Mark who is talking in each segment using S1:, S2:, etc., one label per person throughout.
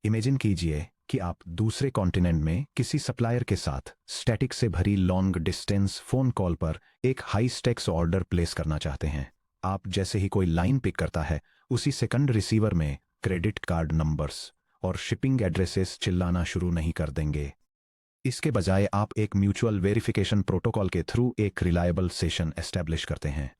S1: Imagine कीजिए कि आप दूसरे कॉन्टिनेंट में किसी सप्लायर के साथ स्टैटिक से भरी लॉन्ग डिस्टेंस फोन कॉल पर एक हाई स्टेक्स ऑर्डर प्लेस करना चाहते हैं। आप जैसे ही कोई लाइन पिक करता है, उसी सेकंड रिसीवर में क्रेडिट कार्ड नंबर्स और शिपिंग एड्रेसेस चिल्लाना शुरू नहीं कर देंगे। इसके बजाय आप एक म्यूचुअल वेरिफिकेशन प्रोटोकॉल के थ्रू एक रिलायबल सेशन एस्टेब्लिश करते हैं।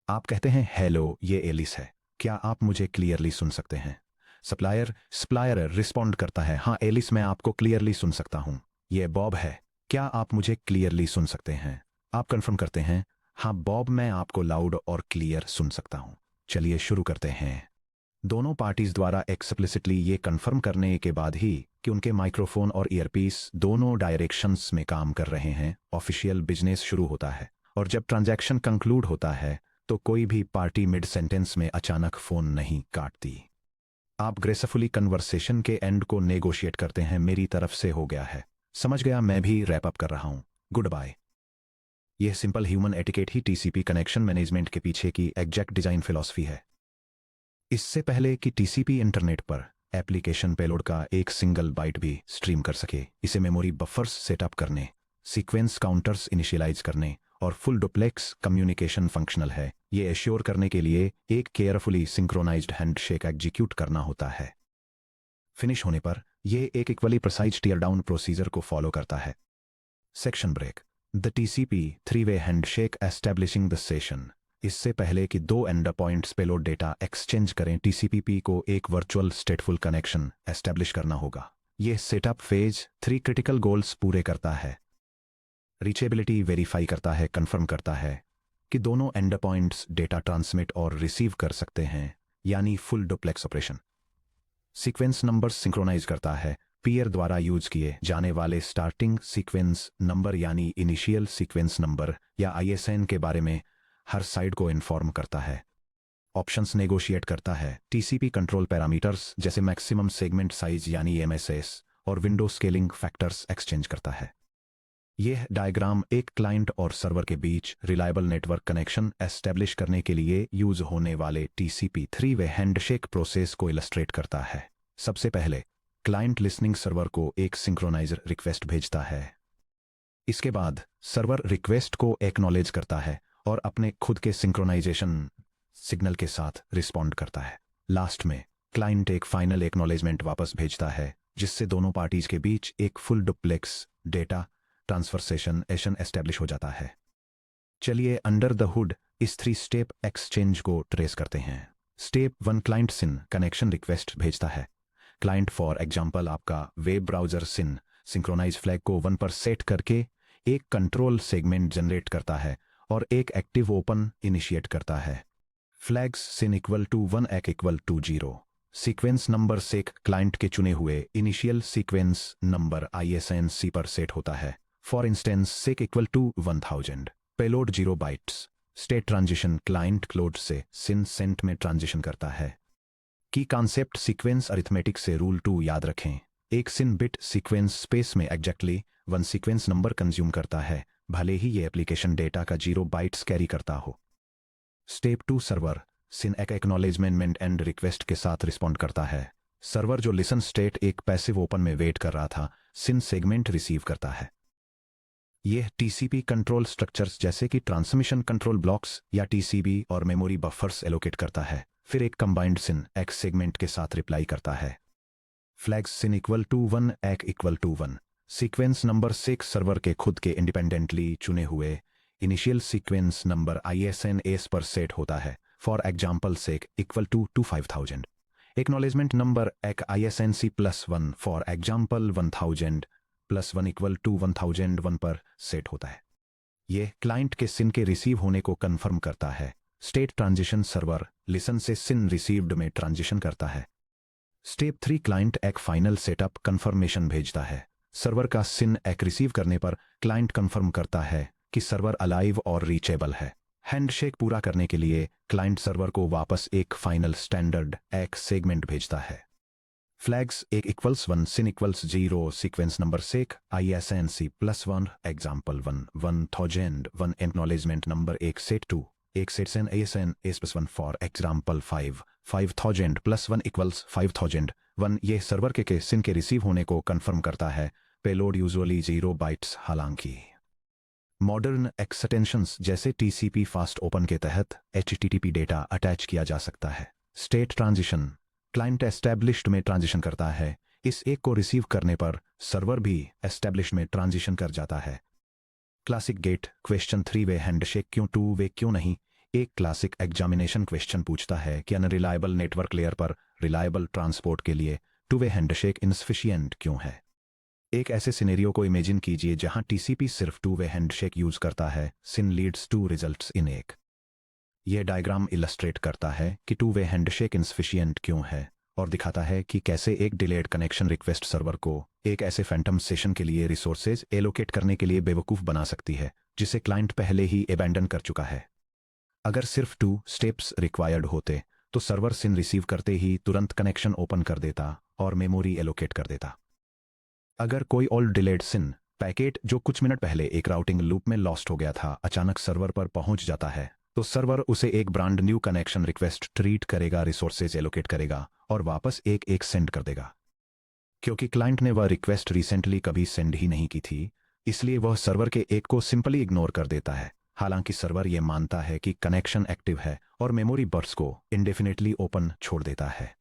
S1: आप कहते हैं, हेलो, ये एलिस है, क्या आप मुझे क्लियरली सुन सकते हैं? सप्लायर रिस्पॉन्ड करता है, हाँ एलिस, मैं आपको क्लियरली सुन सकता हूँ। ये बॉब है, क्या आप मुझे क्लियरली सुन सकते हैं? आप कंफर्म करते हैं, हाँ बॉब, मैं आपको लाउड और क्लियर सुन सकता हूँ। चलिए शुरू करते हैं। दोनों पार्टीज द्वारा एक्सप्लिसिटली ये कंफर्म करने के बाद ही कि उनके माइक्रोफोन और ईयरपीस दोनों डायरेक्शंस में काम कर रहे हैं, ऑफिशियल बिजनेस शुरू होता है। और जब ट्रांजैक्शन कंक्लूड होता है तो कोई भी पार्टी मिड सेंटेंस में अचानक फोन नहीं काटती। आप ग्रेसफुली कन्वर्सेशन के एंड को नेगोशिएट करते हैं, मेरी तरफ से हो गया है, समझ गया, मैं भी रैप अप कर रहा हूं, गुड बाय। यह सिंपल ह्यूमन एटिकेट ही टीसीपी कनेक्शन मैनेजमेंट के पीछे की एग्जैक्ट डिजाइन फिलॉसफी है। इससे पहले कि टीसीपी इंटरनेट पर एप्लीकेशन पेलोड का एक सिंगल बाइट भी स्ट्रीम कर सके, इसे मेमोरी बफर्स सेटअप करने, सीक्वेंस काउंटर्स इनिशियलाइज करने और फुल डुप्लेक्स कम्युनिकेशन फंक्शनल है, ये एश्योर करने के लिए एक केयरफुली सिंक्रोनाइज्ड हैंडशेक एग्जीक्यूट करना होता है। फिनिश होने पर यह एक equally precise tear down procedure को फॉलो करता है। सेक्शन ब्रेक, द टीसीपी 3-वे हैंडशेक एस्टेब्लिशिंग द सेशन। इससे पहले कि दो एंडर पॉइंट्स पेलोड डेटा एक्सचेंज करें, टीसीपी को एक वर्चुअल स्टेटफुल कनेक्शन एस्टेब्लिश करना होगा। यह सेटअप फेज 3 क्रिटिकल गोल्स पूरे करता है। रीचेबिलिटी वेरीफाई करता है, कंफर्म करता है कि दोनों एंडर पॉइंट्स डेटा ट्रांसमिट और रिसीव कर सकते हैं, यानी full duplex operation. Sequence numbers synchronize करता है, पीयर द्वारा यूज किए जाने वाले स्टार्टिंग सीक्वेंस नंबर यानी इनिशियल सीक्वेंस नंबर या आईएसएन के बारे में हर साइड को इन्फॉर्म करता है। ऑप्शंस नेगोशिएट करता है, टीसीपी कंट्रोल पैरामीटर्स जैसे मैक्सिमम सेगमेंट साइज यानी एमएसएस और विंडो स्केलिंग फैक्टर्स एक्सचेंज करता है। यह डायग्राम एक क्लाइंट और सर्वर के बीच रिलायबल नेटवर्क कनेक्शन एस्टेब्लिश करने के लिए यूज होने वाले टीसीपी 3-वे हैंडशेक प्रोसेस को इलस्ट्रेट करता है। सबसे पहले क्लाइंट लिसनिंग सर्वर को एक सिंक्रोनाइजर रिक्वेस्ट भेजता है। इसके बाद सर्वर रिक्वेस्ट को एक्नॉलेज करता है और अपने खुद के सिंक्रोनाइजेशन सिग्नल के साथ रिस्पॉन्ड करता है। लास्ट में क्लाइंट एक फाइनल एक्नॉलेजमेंट वापस भेजता है, जिससे दोनों पार्टीज के बीच एक full duplex data transfer session establish हो जाता है। चलिए अंडर द हुड इस 3 स्टेप एक्सचेंज को ट्रेस करते हैं। स्टेप 1, क्लाइंट सिन कनेक्शन रिक्वेस्ट भेजता है। क्लाइंट फॉर एग्जांपल आपका वेब ब्राउजर सिन सिंक्रोनाइज फ्लैग को 1 पर सेट करके एक कंट्रोल सेगमेंट जनरेट करता है और एक एक्टिव ओपन इनिशिएट करता है। फ्लैग्स सिन इक्वल टू 1 एक equal to 0। Sequence number seq client के चुने हुए इनिशियल सीक्वेंस नंबर ISNC पर सेट होता है। For instance seq equal to 1000। Payload 0 bytes. State transition client closed से सिन सेंट में ट्रांजिशन करता है। की कॉन्सेप्ट सीक्वेंस अरिथमेटिक से रूल 2 याद रखें। एक सिन बिट सीक्वेंस स्पेस में एग्जैक्टली 1 सीक्वेंस नंबर कंज्यूम करता है, भले ही ये एप्लीकेशन डेटा का 0 बाइट्स कैरी करता हो। स्टेप 2, सर्वर सिन एक एक्नॉलेजमेंट एंड रिक्वेस्ट के साथ रिस्पॉन्ड करता है। सर्वर जो लिसन स्टेट एक पैसिव ओपन में वेट कर रहा था, सिन सेगमेंट रिसीव करता है। यह टीसीपी कंट्रोल स्ट्रक्चर्स जैसे कि ट्रांसमिशन कंट्रोल ब्लॉक्स या टीसीबी और मेमोरी बफर्स एलोकेट करता है, फिर एक कंबाइंड सिन एक्स सेगमेंट के साथ रिप्लाई करता है। फ्लैग्स सिन इक्वल टू 1 एक equal to 1। Sequence number 6 server के खुद के इंडिपेंडेंटली चुने हुए इनिशियल सीक्वेंस नंबर ISNS पर सेट होता है। For example seq equal to 5000। Acknowledgement number एक ISNC +1 for example 1000 +1 equal to 1001 पर सेट होता है। यह क्लाइंट के सिन के रिसीव होने को कंफर्म करता है। स्टेट ट्रांजिशन सर्वर लिसन से सिन रिसीव्ड में ट्रांजिशन करता है। स्टेप 3, क्लाइंट एक फाइनल सेटअप कंफर्मेशन भेजता है। सर्वर का सिन एक रिसीव करने पर क्लाइंट कंफर्म करता है कि सर्वर अलाइव और रीचेबल है। हैंडशेक पूरा करने के लिए क्लाइंट सर्वर को वापस एक फाइनल स्टैंडर्ड एक सेगमेंट भेजता है। Flags ACK equals 1 SYN equals 0 sequence number seq ISNC +1 example 1 1001 acknowledgement number ACK set 2 ACK set SYN ISN +1 for example 5000 +1 equals 5000 1 यह सर्वर के सिन के रिसीव होने को कंफर्म करता है। Payload usually 0 bytes. हालांकि मॉडर्न एक्सटेंशंस जैसे TCP फास्ट ओपन के तहत HTTP डेटा अटैच किया जा सकता है। स्टेट ट्रांजिशन, क्लाइंट एस्टैब्लिश्ड में ट्रांजिशन करता है। इस एक को रिसीव करने पर सर्वर भी एस्टैब्लिश्ड में ट्रांजिशन कर जाता है। Classic GATE question 3 way handshake क्यों, 2 वे क्यों नहीं? एक क्लासिक एग्जामिनेशन क्वेश्चन पूछता है कि अनरिलायबल नेटवर्क लेयर पर रिलायबल ट्रांसपोर्ट के लिए 2 वे हैंडशेक इनसफिशिएंट क्यों है? एक ऐसे सिनेरियो को इमेजिन कीजिए जहां TCP सिर्फ 2 वे हैंडशेक यूज करता है। सिन लीड्स टू रिजल्ट्स इन एक। यह डायग्राम इलस्ट्रेट करता है कि 2 वे हैंडशेक इनसफिशिएंट क्यों है और दिखाता है कि कैसे एक डिलेड कनेक्शन रिक्वेस्ट सर्वर को एक ऐसे फैंटम सेशन के लिए रिसोर्सेज एलोकेट करने के लिए बेवकूफ बना सकती है जिसे क्लाइंट पहले ही अबैंडन कर चुका है। अगर सिर्फ 2 स्टेप्स रिक्वायर्ड होते तो सर्वर सिन रिसीव करते ही तुरंत कनेक्शन ओपन कर देता और मेमोरी एलोकेट कर देता। अगर कोई ओल्ड डिलेड सिन पैकेट जो कुछ मिनट पहले एक राउटिंग लूप में लॉस्ट हो गया था अचानक सर्वर पर पहुंच जाता है तो सर्वर उसे एक brand new connection request treat करेगा, रिसोर्सेज एलोकेट करेगा और वापस एक सेंड कर देगा। क्योंकि क्लाइंट ने वह रिक्वेस्ट रिसेंटली कभी सेंड ही नहीं की थी, इसलिए वह सर्वर के एक को सिंपली इग्नोर कर देता है। हालांकि सर्वर यह मानता है कि कनेक्शन एक्टिव है और मेमोरी बर्स को इंडेफिनेटली ओपन छोड़ देता है।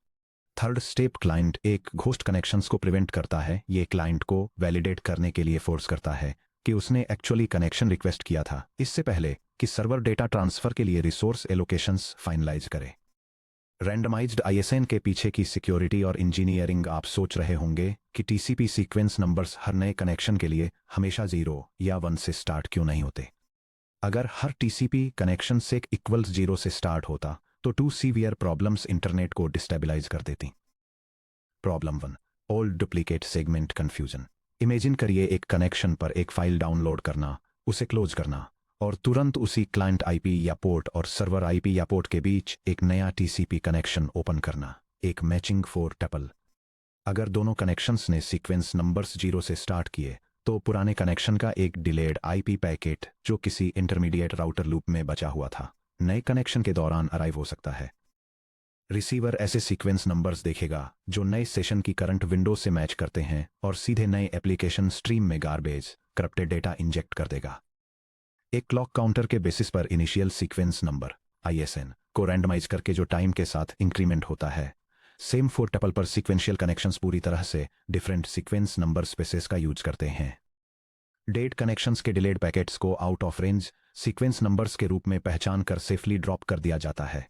S1: थर्ड स्टेप क्लाइंट एक घोस्ट कनेक्शंस को प्रिवेंट करता है। ये क्लाइंट को वैलिडेट करने के लिए फोर्स करता है कि उसने एक्चुअली कनेक्शन रिक्वेस्ट किया था, इससे पहले कि सर्वर डेटा ट्रांसफर के लिए रिसोर्स एलोकेशंस फाइनलाइज करे। रैंडमाइज्ड ISN के पीछे की सिक्योरिटी और इंजीनियरिंग। आप सोच रहे होंगे कि TCP सीक्वेंस नंबर्स हर नए कनेक्शन के लिए हमेशा 0 या 1 से स्टार्ट क्यों नहीं होते? अगर हर TCP कनेक्शन से इक्वल्स 0 से स्टार्ट होता तो 2 सीवियर प्रॉब्लम्स इंटरनेट को डिस्टेबलाइज कर देती। Problem 1, old duplicate segment confusion. Imagine करिए एक कनेक्शन पर एक फाइल डाउनलोड करना, उसे क्लोज करना और तुरंत उसी क्लाइंट IP या पोर्ट और सर्वर IP या पोर्ट के बीच एक नया TCP कनेक्शन ओपन करना, एक मैचिंग 4 टपल। अगर दोनों कनेक्शंस ने सीक्वेंस नंबर्स 0 से स्टार्ट किए तो पुराने कनेक्शन का एक डिलेड IP पैकेट जो किसी इंटरमीडिएट राउटर लूप में बचा हुआ था नए कनेक्शन के दौरान अराइव हो सकता है। रिसीवर ऐसे सीक्वेंस नंबर्स देखेगा जो नए सेशन की करंट विंडो से मैच करते हैं और सीधे नए एप्लीकेशन स्ट्रीम में गार्बेज करप्टेड डेटा इंजेक्ट कर देगा। एक क्लॉक काउंटर के बेसिस पर इनिशियल सीक्वेंस नंबर ISN को रैंडमाइज करके जो टाइम के साथ इंक्रीमेंट होता है, सेम 4 टपल पर सीक्वेंशियल कनेक्शंस पूरी तरह से डिफरेंट सीक्वेंस नंबर स्पेसेस का यूज करते हैं। डेड कनेक्शंस के डिलेड पैकेट्स को out of range sequence numbers के रूप में पहचान कर सेफली ड्रॉप कर दिया जाता है।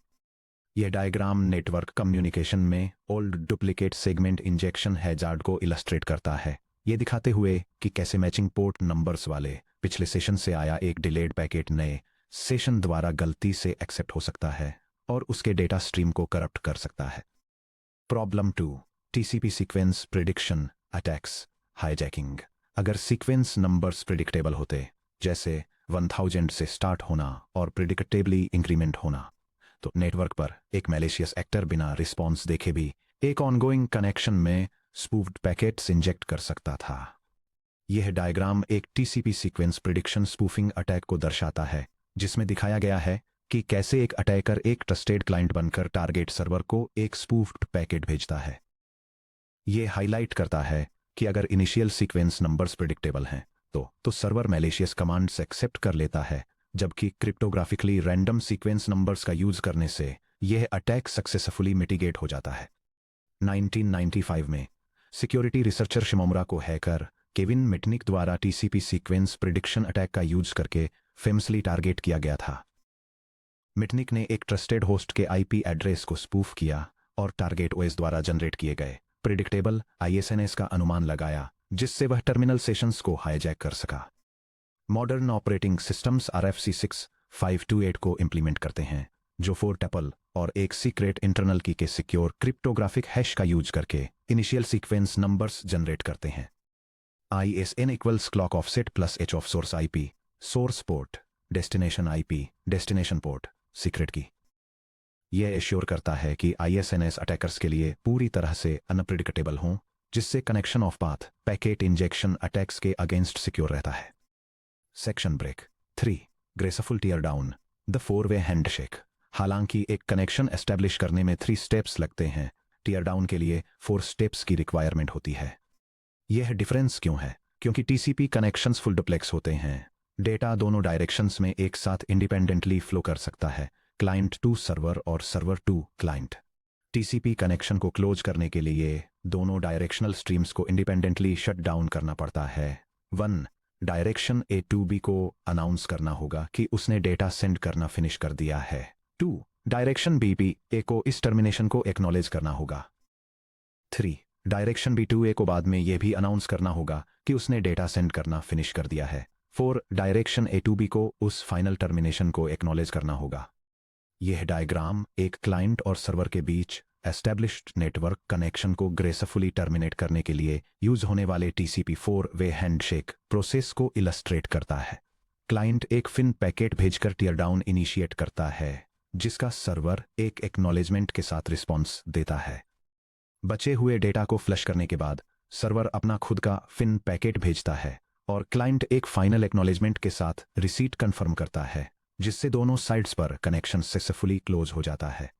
S1: यह डायग्राम नेटवर्क कम्युनिकेशन में old duplicate segment injection hazard को इलस्ट्रेट करता है, ये दिखाते हुए कि कैसे मैचिंग पोर्ट नंबर्स वाले पिछले सेशन से आया एक डिलेड पैकेट नए सेशन द्वारा गलती से एक्सेप्ट हो सकता है और उसके डेटा स्ट्रीम को करप्ट कर सकता है। Problem 2, TCP sequence prediction attacks hijacking. अगर सीक्वेंस नंबर्स प्रिडिक्टेबल होते, जैसे 1000 से स्टार्ट होना और प्रिडिक्टेबली इंक्रीमेंट होना, तो नेटवर्क पर एक मैलिशियस एक्टर बिना रिस्पॉन्स देखे भी एक ऑनगोइंग कनेक्शन में स्पूफ्ड पैकेट्स इंजेक्ट कर सकता था। यह डायग्राम एक TCP sequence prediction spoofing attack को दर्शाता है, जिसमें दिखाया गया है कि कैसे एक अटैकर एक ट्रस्टेड क्लाइंट बनकर टारगेट सर्वर को एक स्पूफ्ड पैकेट भेजता है। यह हाईलाइट करता है कि अगर इनिशियल सीक्वेंस नंबर्स प्रिडिक्टेबल हैं तो सर्वर मैलिशियस कमांड्स एक्सेप्ट कर लेता है, जबकि क्रिप्टोग्राफिकली रैंडम सीक्वेंस नंबर्स का यूज करने से यह अटैक सक्सेसफुली मिटिगेट हो जाता है। 1995 में सिक्योरिटी रिसर्चर शिमोमुरा को हैकर केविन मिटनिक द्वारा TCP सीक्वेंस प्रिडिक्शन अटैक का यूज करके फेमसली टारगेट किया गया था। मिटनिक ने एक ट्रस्टेड होस्ट के IP एड्रेस को स्पूफ किया और टारगेट OS द्वारा जनरेट किए गए प्रिडिक्टेबल ISNS का अनुमान लगाया, जिससे वह टर्मिनल सेशंस को हाईजैक कर सका। मॉडर्न ऑपरेटिंग सिस्टम्स RFC6528 को इंप्लीमेंट करते हैं, जो 4 टपल और एक सीक्रेट इंटरनल की के सिक्योर क्रिप्टोग्राफिक हैश का यूज करके इनिशियल सीक्वेंस नंबर्स जनरेट करते हैं। ISN equals clock offset plus H of source IP, source port, destination IP, destination port, secret की। यह एश्योर करता है कि ISNS अटैकर्स के लिए पूरी तरह से अनप्रिडिक्टेबल हों, जिससे connection off path packet injection attacks के अगेंस्ट सिक्योर रहता है। Section break 3, graceful tear down the 4 way handshake. हालांकि एक कनेक्शन एस्टैब्लिश करने में 3 स्टेप्स लगते हैं, टीयर डाउन के लिए 4 स्टेप्स की रिक्वायरमेंट होती है। यह डिफरेंस क्यों है? क्योंकि टीसीपी कनेक्शंस फुल डुप्लेक्स होते हैं। डेटा दोनों डायरेक्शंस में एक साथ इंडिपेंडेंटली फ्लो कर सकता है, क्लाइंट टू सर्वर और server to client. TCP connection को क्लोज करने के लिए दोनों डायरेक्शनल स्ट्रीम्स को इंडिपेंडेंटली शट डाउन करना पड़ता है। 1. डायरेक्शन ए टू बी को अनाउंस करना होगा कि उसने डेटा सेंड करना फिनिश कर दिया है। 2. डायरेक्शन बी ए को इस टर्मिनेशन को एक्नॉलेज करना होगा। 3. डायरेक्शन बी टू ए को बाद में यह भी अनाउंस करना होगा कि उसने डेटा सेंड करना फिनिश कर दिया है। 4. डायरेक्शन ए टू बी को उस फाइनल टर्मिनेशन को एक्नॉलेज करना होगा। यह डायग्राम एक क्लाइंट और सर्वर के बीच एस्टेब्लिश्ड नेटवर्क कनेक्शन को ग्रेसफुली टर्मिनेट करने के लिए यूज होने वाले टीसीपी 4 वे हैंडशेक प्रोसेस को इलस्ट्रेट करता है। क्लाइंट एक फिन पैकेट भेजकर टीयर डाउन इनिशिएट करता है, जिसका सर्वर एक एक्नॉलेजमेंट के साथ रिस्पॉन्स देता है। बचे हुए डेटा को फ्लश करने के बाद सर्वर अपना खुद का फिन पैकेट भेजता है और क्लाइंट एक फाइनल एक्नॉलेजमेंट के साथ रिसीट कंफर्म करता है, जिससे दोनों साइड्स पर कनेक्शन सक्सेसफुली क्लोज हो जाता है।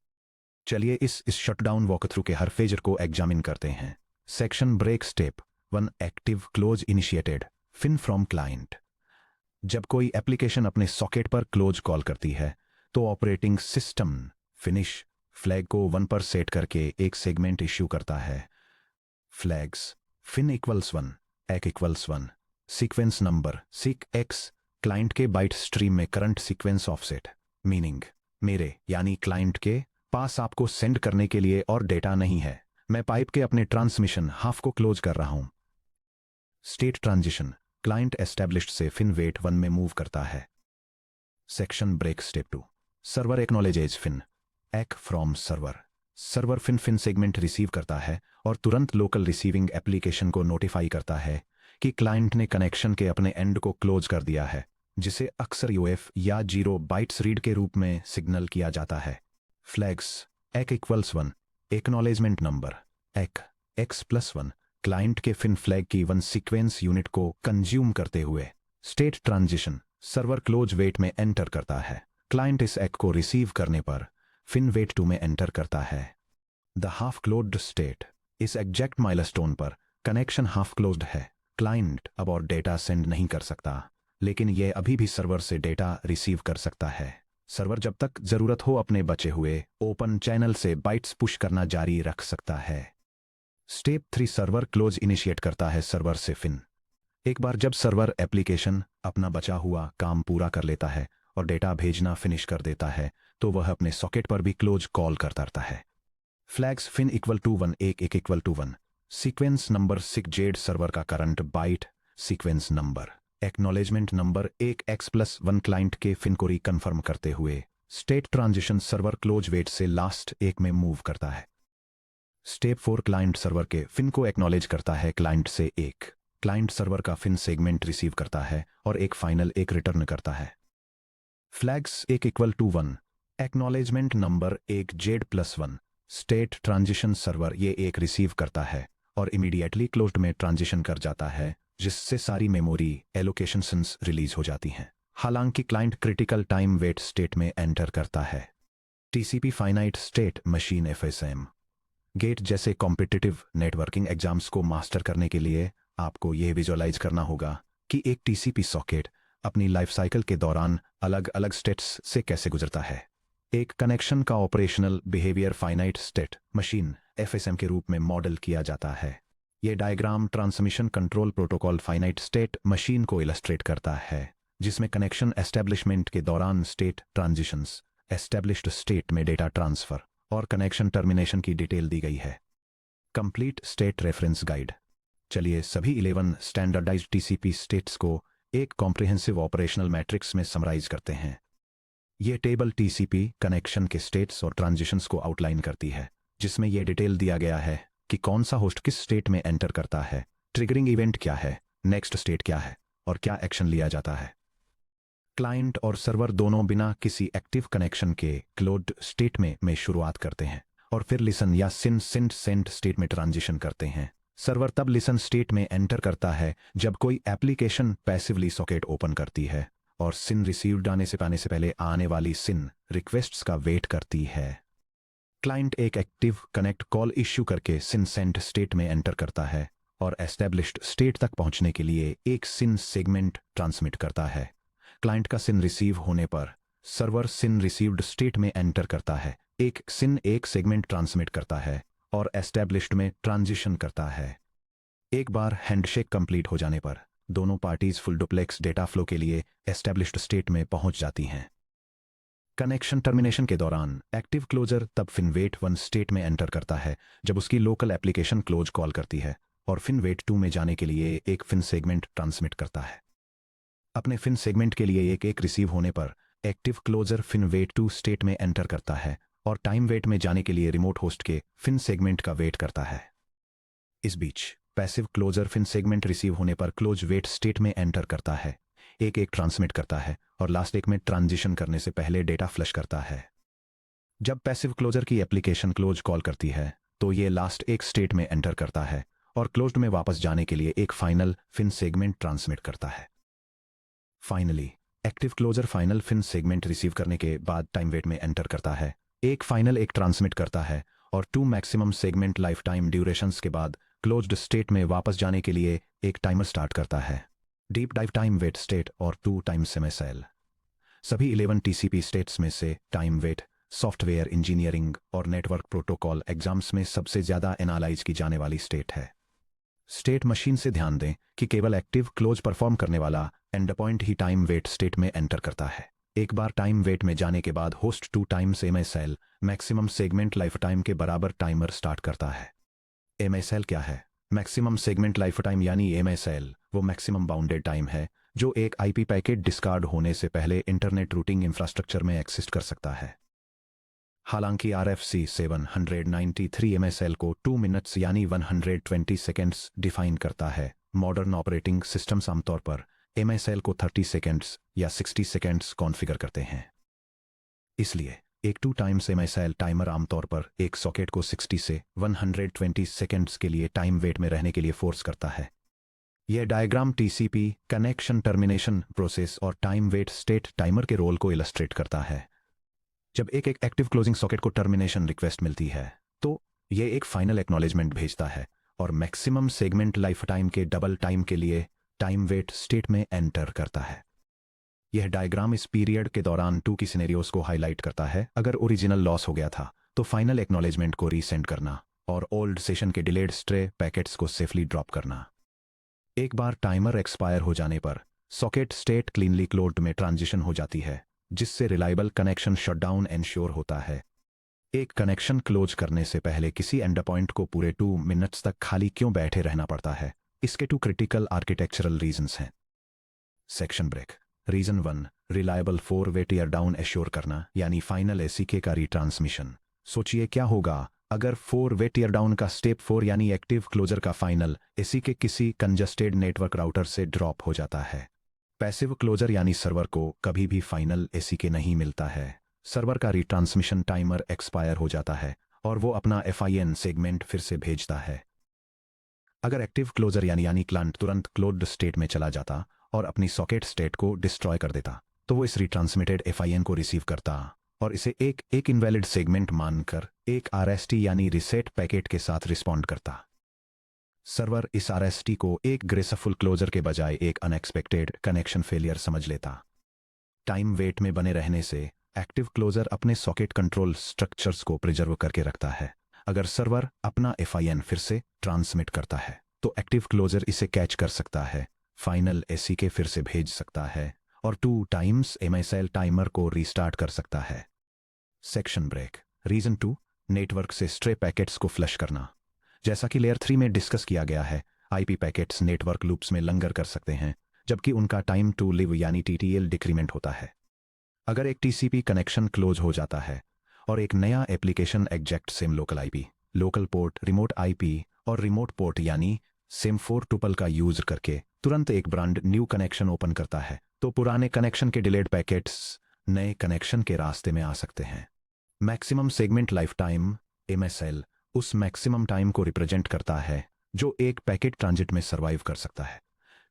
S1: चलिए इस शटडाउन वॉकथ्रू के हर फेजर को एग्जामिन करते हैं। Section break step 1. Active close initiated FIN from client. जब कोई एप्लीकेशन अपने सॉकेट पर क्लोज कॉल करती है तो ऑपरेटिंग सिस्टम फिनिश फ्लैग को 1 पर सेट करके एक सेगमेंट इश्यू करता है। फ्लैग्स फिन इक्वल्स 1 एक equals 1 sequence number seek x client के बाइट स्ट्रीम में करंट सीक्वेंस ऑफसेट, मीनिंग मेरे यानी क्लाइंट के पास आपको सेंड करने के लिए और डेटा नहीं है, मैं पाइप के अपने ट्रांसमिशन हाफ को क्लोज कर रहा हूं। स्टेट ट्रांजिशन क्लाइंट एस्टेब्लिश्ड से फिन वेट 1 में मूव करता है। Section break step 2. Server acknowledges FIN ACK from server. Server FIN segment receive करता है और तुरंत लोकल रिसीविंग एप्लीकेशन को नोटिफाई करता है कि क्लाइंट ने कनेक्शन के अपने एंड को क्लोज कर दिया है, जिसे अक्सर यूएफ या 0 बाइट्स रीड के रूप में सिग्नल किया जाता है। Flags ACK equals 1 acknowledgement number ACK x+1 client के फिन फ्लैग की 1 सीक्वेंस यूनिट को कंज्यूम करते हुए state transition server close wait में एंटर करता है। क्लाइंट इस एक को रिसीव करने पर फिन वेट 2 में एंटर करता है। द हाफ क्लोज्ड स्टेट इस एग्जैक्ट माइलस्टोन पर कनेक्शन हाफ क्लोज्ड है। क्लाइंट अब और डेटा सेंड नहीं कर सकता, लेकिन यह अभी भी सर्वर से डेटा रिसीव कर सकता है। सर्वर जब तक जरूरत हो अपने बचे हुए ओपन चैनल से बाइट्स पुश करना जारी रख सकता है। स्टेप 3 सर्वर क्लोज इनिशिएट करता है सर्वर से फिन। एक बार जब सर्वर एप्लीकेशन अपना बचा हुआ काम पूरा कर लेता है और डेटा भेजना फिनिश कर देता है तो वह अपने सॉकेट पर भी क्लोज कॉल करता है। फ्लैग्स फिन इक्वल टू 1 एक equal to 1 sequence number seq Z server का current byte sequence number acknowledgement number ACK x+1 client के फिन को रिकन्फर्म करते हुए state transition server close wait से लास्ट एक में मूव करता है। स्टेप 4 क्लाइंट सर्वर के फिन को एक्नॉलेज करता है क्लाइंट से एक। क्लाइंट सर्वर का फिन सेगमेंट रिसीव करता है और एक फाइनल एक रिटर्न करता है। फ्लैग्स एक इक्वल टू 1 एक्नॉलेजमेंट नंबर एक z+1 स्टेट ट्रांजिशन सर्वर ये एक रिसीव करता है और इमीडिएटली क्लोज्ड में ट्रांजिशन कर जाता है, जिससे सारी मेमोरी एलोकेशंस रिलीज हो जाती हैं। हालांकि client critical time wait state में एंटर करता है। TCP finite state machine FSM GATE जैसे कॉम्पिटिटिव नेटवर्किंग एग्जाम्स को मास्टर करने के लिए आपको यह विजुअलाइज करना होगा कि एक टीसीपी सॉकेट अपनी लाइफ साइकिल के दौरान अलग अलग स्टेट्स से कैसे गुजरता है। एक कनेक्शन का operational behaviour finite state machine FSM के रूप में मॉडल किया जाता है। यह diagram transmission control protocol finite state machine को इलस्ट्रेट करता है, जिसमें कनेक्शन एस्टेब्लिशमेंट के दौरान स्टेट ट्रांजिशंस, एस्टेब्लिश्ड स्टेट में डेटा ट्रांसफर और कनेक्शन टर्मिनेशन की डिटेल दी गई है। Complete state reference guide. चलिए सभी 11 स्टैंडर्डाइज्ड टीसीपी स्टेट्स को एक कॉम्प्रिहेंसिव ऑपरेशनल मैट्रिक्स में समराइज करते हैं। यह टेबल टीसीपी कनेक्शन के स्टेट्स और ट्रांजिशंस को आउटलाइन करती है, जिसमें यह डिटेल दिया गया है कि कौन सा होस्ट किस स्टेट में एंटर करता है, ट्रिगरिंग इवेंट क्या है, नेक्स्ट स्टेट क्या है और क्या एक्शन लिया जाता है। क्लाइंट और सर्वर दोनों बिना किसी एक्टिव कनेक्शन के क्लोज्ड स्टेट में शुरुआत करते हैं और फिर लिसन या सिन सेंड सेंड स्टेट में ट्रांजिशन करते हैं। सर्वर तब लिसन स्टेट में एंटर करता है जब कोई एप्लीकेशन पैसिवली सॉकेट ओपन करती है और सिन रिसीव्ड आने से पहले आने वाली सिन रिक्वेस्ट्स का वेट करती है। क्लाइंट एक एक्टिव कनेक्ट कॉल इश्यू करके सिन सेंट स्टेट में एंटर करता है और एस्टेब्लिश्ड स्टेट तक पहुंचने के लिए एक सिन सेगमेंट ट्रांसमिट करता है। क्लाइंट का सिन रिसीव होने पर सर्वर सिन रिसीव्ड स्टेट में एंटर करता है, एक सिन एक सेगमेंट ट्रांसमिट करता है और एस्टेब्लिश्ड में ट्रांजिशन करता है। एक बार हैंडशेक कंप्लीट हो जाने पर दोनों parties full duplex data flow के लिए एस्टेब्लिश्ड स्टेट में पहुंच जाती हैं। कनेक्शन टर्मिनेशन के दौरान एक्टिव क्लोजर तब फिनवेट 1 स्टेट में एंटर करता है जब उसकी लोकल एप्लीकेशन क्लोज कॉल करती है और फिनवेट 2 में जाने के लिए एक फिन सेगमेंट ट्रांसमिट करता है। अपने फिन सेगमेंट के लिए एक रिसीव होने पर एक्टिव क्लोजर फिनवेट 2 स्टेट में एंटर करता है और टाइम वेट में जाने के लिए रिमोट होस्ट के फिन सेगमेंट का वेट करता है। इस बीच passive closer FIN segment receive होने पर क्लोज वेट स्टेट में एंटर करता है, एक ट्रांसमिट करता है और लास्ट एक में ट्रांजिशन करने से पहले डेटा फ्लश करता है। जब पैसिव क्लोजर की एप्लीकेशन क्लोज कॉल करती है तो ये लास्ट एक स्टेट में एंटर करता है और क्लोज्ड में वापस जाने के लिए एक फाइनल फिन सेगमेंट ट्रांसमिट करता है। Finally active closer final FIN segment receive करने के बाद टाइम वेट में एंटर करता है, एक फाइनल एक ट्रांसमिट करता है और 2 maximum segment life time durations के बाद क्लोज्ड स्टेट में वापस जाने के लिए एक टाइमर स्टार्ट करता है। Deep dive time wait state और 2 टाइम्स MSL। सभी 11 TCP स्टेट्स में से टाइम वेट सॉफ्टवेयर इंजीनियरिंग और नेटवर्क प्रोटोकॉल एग्जाम्स में सबसे ज्यादा एनालाइज की जाने वाली स्टेट है। स्टेट मशीन से ध्यान दें कि केवल एक्टिव क्लोज परफॉर्म करने वाला एंड पॉइंट ही टाइम वेट स्टेट में एंटर करता है। एक बार टाइम वेट में जाने के बाद host 2 times MSL maximum segment life time के बराबर टाइमर स्टार्ट करता है। MSL क्या है? मैक्सिमम सेगमेंट लाइफ टाइम यानी MSL वो मैक्सिमम बाउंडेड टाइम है जो एक IP पैकेट डिस्कार्ड होने से पहले इंटरनेट रूटिंग इंफ्रास्ट्रक्चर में एक्सिस्ट कर सकता है। हालांकि RFC 793 MSL को 2 मिनट्स यानी 120 सेकेंड्स डिफाइन करता है, मॉडर्न ऑपरेटिंग सिस्टम्स आमतौर पर MSL को 30 सेकेंड्स या 60 सेकेंड्स कॉन्फ़िगर करते हैं। इसलिए एक 2 टाइम्स MSL टाइमर आमतौर पर एक सॉकेट को 60 से 120 सेकेंड्स के लिए टाइम वेट में रहने के लिए फोर्स करता है। यह diagram TCP connection termination process और टाइम वेट स्टेट टाइमर के रोल को इलस्ट्रेट करता है। जब एक एक्टिव क्लोजिंग सॉकेट को टर्मिनेशन रिक्वेस्ट मिलती है तो यह एक फाइनल एक्नॉलेजमेंट भेजता है और मैक्सिमम सेगमेंट लाइफ टाइम के डबल टाइम के लिए टाइम वेट स्टेट में एंटर करता है। यह डायग्राम इस पीरियड के दौरान 2 की सिनेरियोस को हाईलाइट करता है। अगर ओरिजिनल लॉस हो गया था तो फाइनल एक्नॉलेजमेंट को रीसेंड करना और ओल्ड सेशन के डिलेड स्ट्रे पैकेट्स को सेफली ड्रॉप करना। एक बार टाइमर एक्सपायर हो जाने पर सॉकेट स्टेट क्लीनली क्लोज्ड में ट्रांजिशन हो जाती है, जिससे रिलायबल कनेक्शन शटडाउन एंश्योर होता है। एक कनेक्शन क्लोज करने से पहले किसी एंड पॉइंट को पूरे 2 मिनट्स तक खाली क्यों बैठे रहना पड़ता है? इसके 2 क्रिटिकल आर्किटेक्चरल रीजंस हैं। Section break. Reason 1, reliable 4 way tear down assure करना यानी फाइनल ACK का रिट्रांसमिशन। सोचिए क्या होगा अगर 4 वे टीयर डाउन का स्टेप 4 यानी एक्टिव क्लोजर का फाइनल ACK किसी कंजस्टेड नेटवर्क राउटर से ड्रॉप हो जाता है। पैसिव क्लोजर यानी सर्वर को कभी भी फाइनल ACK नहीं मिलता है। सर्वर का रिट्रांसमिशन टाइमर एक्सपायर हो जाता है और वो अपना FIN सेगमेंट फिर से भेजता है। अगर एक्टिव क्लोजर यानी क्लाइंट तुरंत क्लोज्ड स्टेट में चला जाता और अपनी सॉकेट स्टेट को डिस्ट्रॉय कर देता तो वो इस रिट्रांसमिटेड FIN को रिसीव करता और इसे एक इनवैलिड सेगमेंट मानकर एक RST यानी रिसेट पैकेट के साथ रिस्पॉन्ड करता। सर्वर इस RST को एक ग्रेसफुल क्लोजर के बजाय एक अनएक्सपेक्टेड कनेक्शन फेलियर समझ लेता। टाइम वेट में बने रहने से एक्टिव क्लोजर अपने सॉकेट कंट्रोल स्ट्रक्चर्स को प्रिजर्व करके रखता है। अगर सर्वर अपना FIN फिर से ट्रांसमिट करता है तो एक्टिव क्लोजर इसे कैच कर सकता है, फाइनल ACK फिर से भेज सकता है और 2 टाइम्स MSL टाइमर को रीस्टार्ट कर सकता है। Section break. रीजन 2, नेटवर्क से स्ट्रे पैकेट्स को फ्लश करना। जैसा कि लेयर 3 में डिस्कस किया गया है, IP पैकेट्स नेटवर्क लूप्स में लंगर कर सकते हैं जबकि उनका टाइम टू लिव यानी TTL डिक्रीमेंट होता है। अगर एक TCP कनेक्शन क्लोज हो जाता है और एक नया application exact same local IP, local port, remote IP और रिमोट पोर्ट यानी सेम 4 टुपल का यूज करके तुरंत एक ब्रांड न्यू कनेक्शन ओपन करता है तो पुराने कनेक्शन के डिलेड पैकेट्स नए कनेक्शन के रास्ते में आ सकते हैं। Maximum segment life time MSL उस मैक्सिमम टाइम को रिप्रेजेंट करता है जो एक पैकेट ट्रांजिट में सर्वाइव कर सकता है।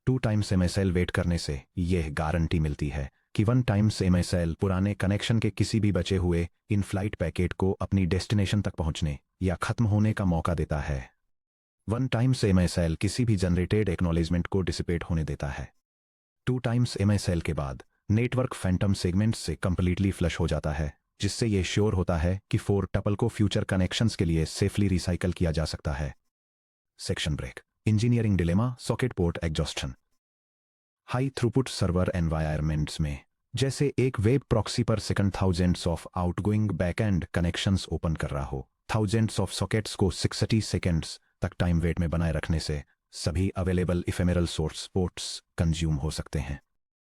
S1: 2 टाइम्स MSL वेट करने से यह गारंटी मिलती है कि वन टाइम्स MSL पुराने कनेक्शन के किसी भी बचे हुए इन फ्लाइट पैकेट को अपनी डेस्टिनेशन तक पहुंचने या खत्म होने का मौका देता है। वन टाइम्स MSL किसी भी जनरेटेड एक्नॉलेजमेंट को डिसिपेट होने देता है। टू टाइम्स MSL के बाद नेटवर्क फैंटम सेगमेंट से कंप्लीटली फ्लश हो जाता है, जिससे यह श्योर होता है कि 4 टपल को फ्यूचर कनेक्शंस के लिए सेफली रिसाइकल किया जा सकता है। Section break. Engineering dilemma, socket port exhaustion. High throughput server environments में जैसे एक web proxy per second thousands of outgoing backend connections open कर रहा हो, थाउजेंड्स ऑफ सॉकेट्स को 60 सेकेंड्स तक टाइम वेट में बनाए रखने से सभी अवेलेबल इफेमेरल सोर्स पोर्ट्स कंज्यूम हो सकते हैं।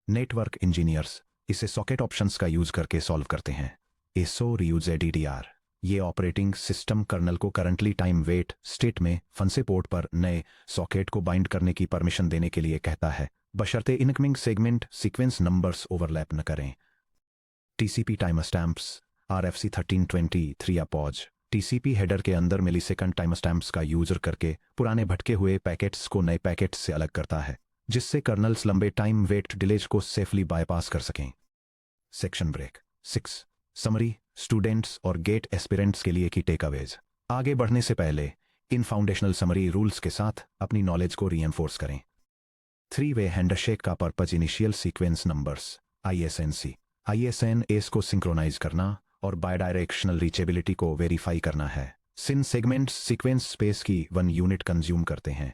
S1: नेटवर्क इंजीनियर्स इसे सॉकेट ऑप्शंस का यूज करके सॉल्व करते हैं। एसओ रीयूज DDR ये ऑपरेटिंग सिस्टम कर्नल को करंटली टाइम वेट स्टेट में फंसे पोर्ट पर नए सॉकेट को बाइंड करने की परमिशन देने के लिए कहता है, बशर्ते incoming segment sequence numbers overlap न करें। TCP टाइमस्टैम्प्स RFC 1323 या पॉज TCP हेडर के अंदर मिलीसेकंड टाइमस्टैम्प्स का यूजर करके पुराने भटके हुए पैकेट्स को नए पैकेट्स से अलग करता है, जिससे कर्नल्स लंबे टाइम वेट डिलेज को सेफली बाईपास कर सकें। Section break. 6 समरी स्टूडेंट्स और गेट एस्पिरेंट्स के लिए की टेकअवेज। आगे बढ़ने से पहले इन फाउंडेशनल समरी रूल्स के साथ अपनी नॉलेज को रीएंफोर्स करें। 3-वे हैंडशेक का purpose initial sequence numbers ISN S को सिंक्रोनाइज करना और बायडायरेक्शनल रीचेबिलिटी को वेरीफाई करना है। सिन सेगमेंट्स सीक्वेंस स्पेस की 1 यूनिट कंज्यूम करते हैं।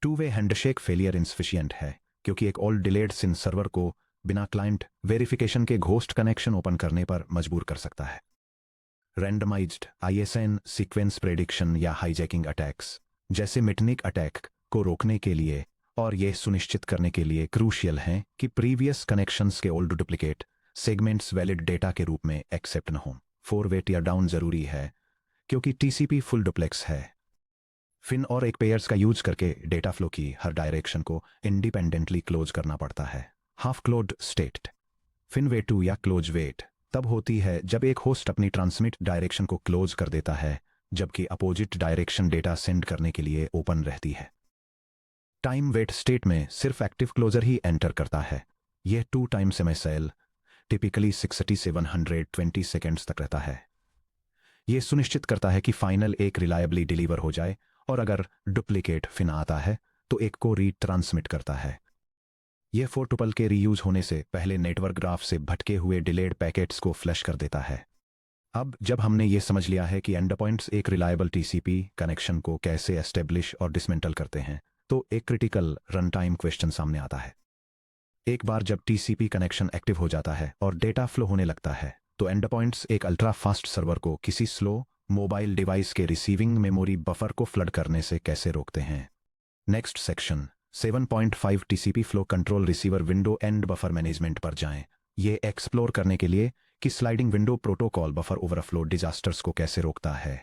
S1: 2-वे हैंडशेक फेलियर इनसफिशिएंट है क्योंकि एक ऑल डिलेड सिन सर्वर को बिना क्लाइंट वेरिफिकेशन के घोस्ट कनेक्शन ओपन करने पर मजबूर कर सकता है। रैंडमाइज्ड ISN सीक्वेंस प्रेडिक्शन या हाईजैकिंग अटैक्स जैसे मिटनिक अटैक को रोकने के लिए और यह सुनिश्चित करने के लिए क्रूशियल हैं कि प्रीवियस कनेक्शंस के old duplicate segments valid data के रूप में एक्सेप्ट न हों। 4-वे टियर डाउन जरूरी है क्योंकि TCP फुल डुप्लेक्स है। फिन और एक पेयर्स का यूज करके डेटा फ्लो की हर डायरेक्शन को इंडिपेंडेंटली क्लोज करना पड़ता है। हाफ क्लोज्ड स्टेट फिन वे 2 या क्लोज वेट तब होती है जब एक होस्ट अपनी ट्रांसमिट डायरेक्शन को क्लोज कर देता है, जबकि अपोजिट डायरेक्शन डेटा सेंड करने के लिए ओपन रहती है। टाइम वेट स्टेट में सिर्फ एक्टिव क्लोजर ही एंटर करता है। यह 2 टाइम्स MSL टिपिकली 60 से 120 सेकेंड्स तक रहता है। यह सुनिश्चित करता है कि फाइनल एक रिलायबली डिलीवर हो जाए और अगर डुप्लीकेट फिन आता है तो एक को री ट्रांसमिट करता है। यह 4 टुपल के रीयूज होने से पहले नेटवर्क ग्राफ से भटके हुए डिलेड पैकेट्स को फ्लश कर देता है। अब जब हमने ये समझ लिया है कि एंड पॉइंट्स एक रिलायबल TCP कनेक्शन को कैसे एस्टेब्लिश और डिसमेंटल करते हैं, तो एक क्रिटिकल रन टाइम क्वेश्चन सामने आता है। एक बार जब TCP कनेक्शन एक्टिव हो जाता है और डेटा फ्लो होने लगता है, तो एंड पॉइंट्स एक अल्ट्रा फास्ट सर्वर को किसी स्लो मोबाइल डिवाइस के रिसीविंग मेमोरी बफर को फ्लड करने से कैसे रोकते हैं। Next section 7.5 TCP flow control receiver window and buffer management पर जाएं। ये एक्सप्लोर करने के लिए कि sliding window protocol buffer overflow disasters को कैसे रोकता है।